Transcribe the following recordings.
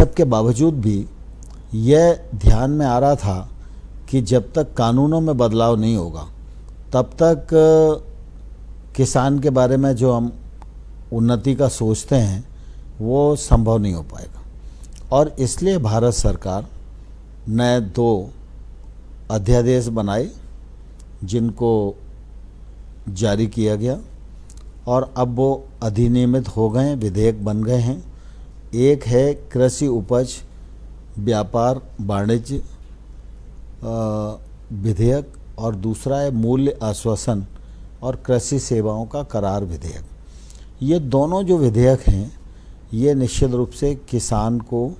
सब के बावजूद भी यह ध्यान में आ रहा था कि जब तक कानूनों में बदलाव नहीं होगा तब तक किसान के बारे में जो हम उन्नति का सोचते हैं वो संभव नहीं हो पाएगा। और इसलिए भारत सरकार ने 2 अध्यादेश बनाए जिनको जारी किया गया और अब वो अधिनियमित हो गए हैं, विधेयक बन गए हैं। एक है कृषि उपज व्यापार वाणिज्य विधेयक और दूसरा है मूल्य आश्वासन और कृषि सेवाओं का करार विधेयक। ये दोनों जो विधेयक हैं ये निश्चित रूप से किसान को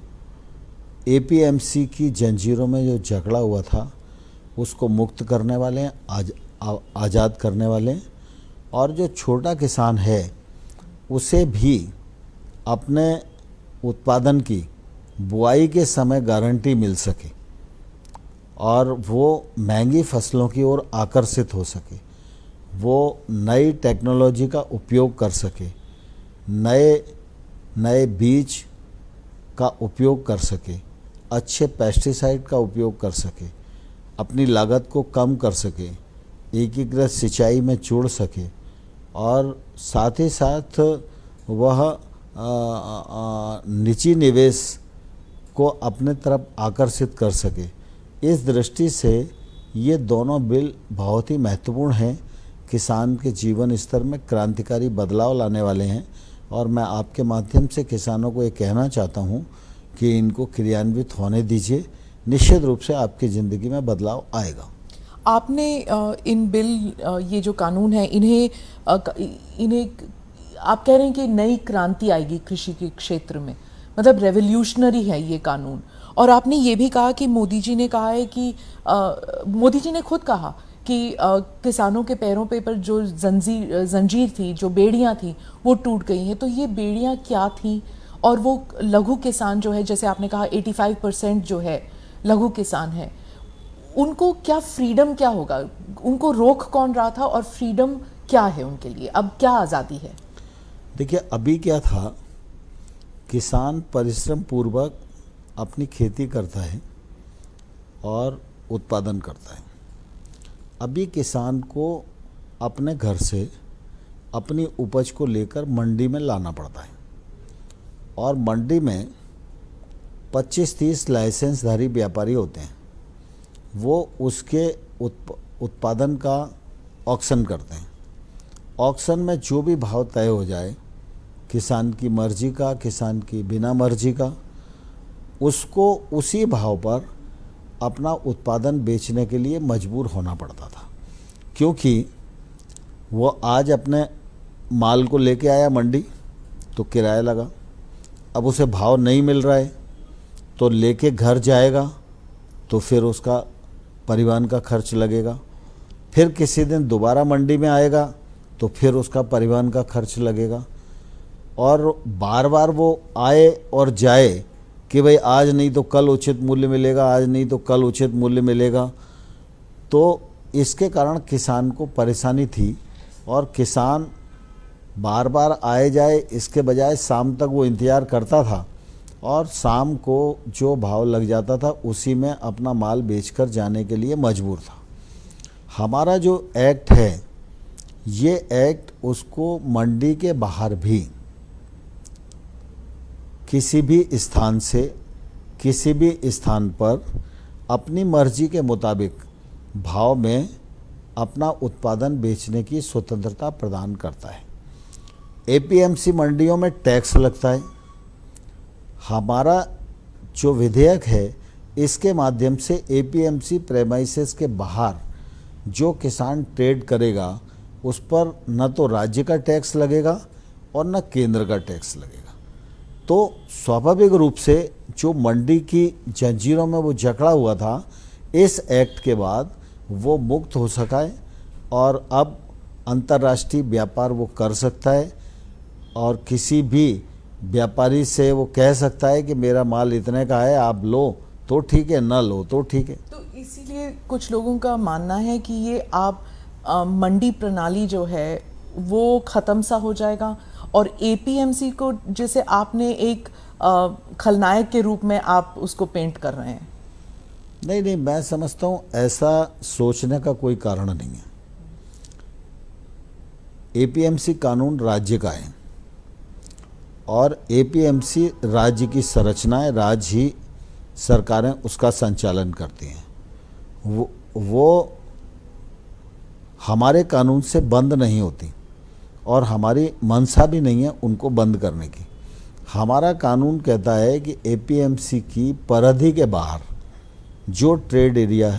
एपीएमसी की जंजीरों में जो जकड़ा हुआ था उसको मुक्त करने वाले हैं, आज़ाद करने वाले हैं। और जो छोटा किसान है उसे भी अपने उत्पादन की बुआई के समय गारंटी मिल सके और वो महंगी फसलों की ओर आकर्षित हो सके, वो नई टेक्नोलॉजी का उपयोग कर सके, नए बीज का उपयोग कर सके, अच्छे पेस्टिसाइड का उपयोग कर सके, अपनी लागत को कम कर सके, एकीकृत सिंचाई में जुड़ सके और साथ ही साथ वह निजी निवेश को अपने तरफ आकर्षित कर सके। इस दृष्टि से ये दोनों बिल बहुत ही महत्वपूर्ण हैं, किसान के जीवन स्तर में क्रांतिकारी बदलाव लाने वाले हैं। और मैं आपके माध्यम से किसानों को ये कहना चाहता हूँ कि इनको क्रियान्वित होने दीजिए, निश्चित रूप से आपकी ज़िंदगी में बदलाव आएगा। आपने इन बिल ये जो कानून है इन्हें आप कह रहे हैं कि नई क्रांति आएगी कृषि के क्षेत्र में, मतलब रेवोल्यूशनरी है ये कानून। और आपने ये भी कहा कि मोदी जी ने कहा है कि मोदी जी ने खुद कहा कि किसानों के पैरों पर जो जंजीर थी, जो बेड़ियां थी वो टूट गई हैं। तो ये बेड़ियां क्या थी? और वो लघु किसान जो है, जैसे आपने कहा 85% जो है लघु किसान है, उनको क्या फ्रीडम क्या होगा? उनको रोक कौन रहा था और फ्रीडम क्या है उनके लिए? अब क्या आज़ादी है? देखिए, अभी क्या था, किसान परिश्रम पूर्वक अपनी खेती करता है और उत्पादन करता है। अभी किसान को अपने घर से अपनी उपज को लेकर मंडी में लाना पड़ता है और मंडी में 25-30 लाइसेंसधारी व्यापारी होते हैं। वो उसके उत्पादन का ऑक्शन करते हैं। ऑक्शन में जो भी भाव तय हो जाए, किसान की मर्जी का, किसान की बिना मर्जी का, उसको उसी भाव पर अपना उत्पादन बेचने के लिए मजबूर होना पड़ता था, क्योंकि वो आज अपने माल को लेके आया मंडी तो किराया लगा, अब उसे भाव नहीं मिल रहा है तो लेके घर जाएगा तो फिर उसका परिवहन का खर्च लगेगा, फिर किसी दिन दोबारा मंडी में आएगा तो फिर उसका परिवहन का खर्च लगेगा। और बार बार वो आए और जाए कि भाई आज नहीं तो कल उचित मूल्य मिलेगा, आज नहीं तो कल उचित मूल्य मिलेगा। तो इसके कारण किसान को परेशानी थी और किसान बार बार आए जाए इसके बजाय शाम तक वो इंतज़ार करता था और शाम को जो भाव लग जाता था उसी में अपना माल बेचकर जाने के लिए मजबूर था। हमारा जो एक्ट है, ये एक्ट उसको मंडी के बाहर भी किसी भी स्थान से किसी भी स्थान पर अपनी मर्जी के मुताबिक भाव में अपना उत्पादन बेचने की स्वतंत्रता प्रदान करता है। एपीएमसी मंडियों में टैक्स लगता है। हमारा जो विधेयक है इसके माध्यम से एपीएमसी प्रेमाइसेस के बाहर जो किसान ट्रेड करेगा उस पर न तो राज्य का टैक्स लगेगा और न केंद्र का टैक्स लगेगा। तो स्वाभाविक रूप से जो मंडी की जंजीरों में वो जकड़ा हुआ था, इस एक्ट के बाद वो मुक्त हो सका है और अब अंतर्राष्ट्रीय व्यापार वो कर सकता है और किसी भी व्यापारी से वो कह सकता है कि मेरा माल इतने का है, आप लो तो ठीक है, ना लो तो ठीक है। तो इसीलिए कुछ लोगों का मानना है कि ये आप मंडी प्रणाली जो है वो ख़त्म सा हो जाएगा और एपीएमसी को, जैसे आपने एक खलनायक के रूप में आप उसको पेंट कर रहे हैं? नहीं नहीं, मैं समझता हूँ ऐसा सोचने का कोई कारण नहीं है। एपीएमसी कानून राज्य का है और एपीएमसी राज्य की संरचना है, राज्य ही सरकारें उसका संचालन करती हैं। वो हमारे कानून से बंद नहीं होती और हमारी मंशा भी नहीं है उनको बंद करने की। हमारा कानून कहता है कि एपीएमसी की परिधि के बाहर जो ट्रेड एरिया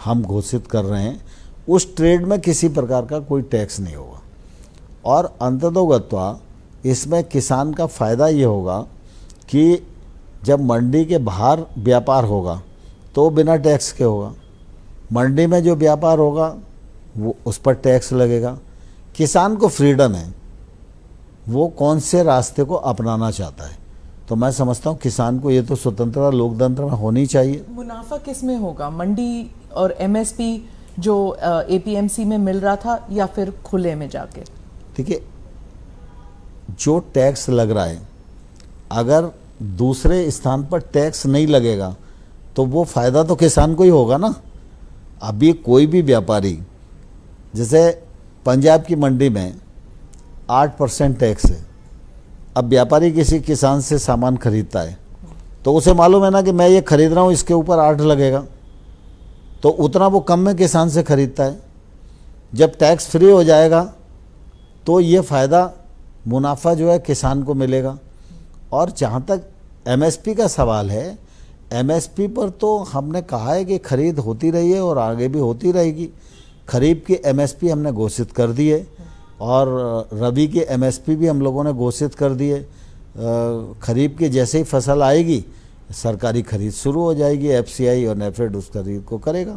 हम घोषित कर रहे हैं उस ट्रेड में किसी प्रकार का कोई टैक्स नहीं होगा और अंततोगत्वा इसमें किसान का फ़ायदा ये होगा कि जब मंडी के बाहर व्यापार होगा तो बिना टैक्स के होगा, मंडी में जो व्यापार होगा वो उस पर टैक्स लगेगा। किसान को फ्रीडम है, वो कौन से रास्ते को अपनाना चाहता है। तो मैं समझता हूँ किसान को ये तो स्वतंत्रता लोकतंत्र में होनी चाहिए। मुनाफा किस में होगा, मंडी और एमएसपी जो एपीएमसी में मिल रहा था या फिर खुले में जाके? देखिए, जो टैक्स लग रहा है अगर दूसरे स्थान पर टैक्स नहीं लगेगा तो वो फ़ायदा तो किसान को ही होगा ना। अभी कोई भी व्यापारी, जैसे पंजाब की मंडी में 8% टैक्स है, अब व्यापारी किसी किसान से सामान खरीदता है तो उसे मालूम है ना कि मैं ये खरीद रहा हूँ, इसके ऊपर 8 लगेगा, तो उतना वो कम में किसान से खरीदता है। जब टैक्स फ्री हो जाएगा तो ये फ़ायदा मुनाफा जो है किसान को मिलेगा। और जहाँ तक एमएसपी का सवाल है, एमएसपी पर तो हमने कहा है कि खरीद होती रही है और आगे भी होती रहेगी। खरीफ की एमएसपी हमने घोषित कर दी है और रबी की एमएसपी भी हम लोगों ने घोषित कर दी है। खरीफ की जैसे ही फसल आएगी सरकारी खरीद शुरू हो जाएगी, एफसीआई और नेफेड उस खरीद को करेगा।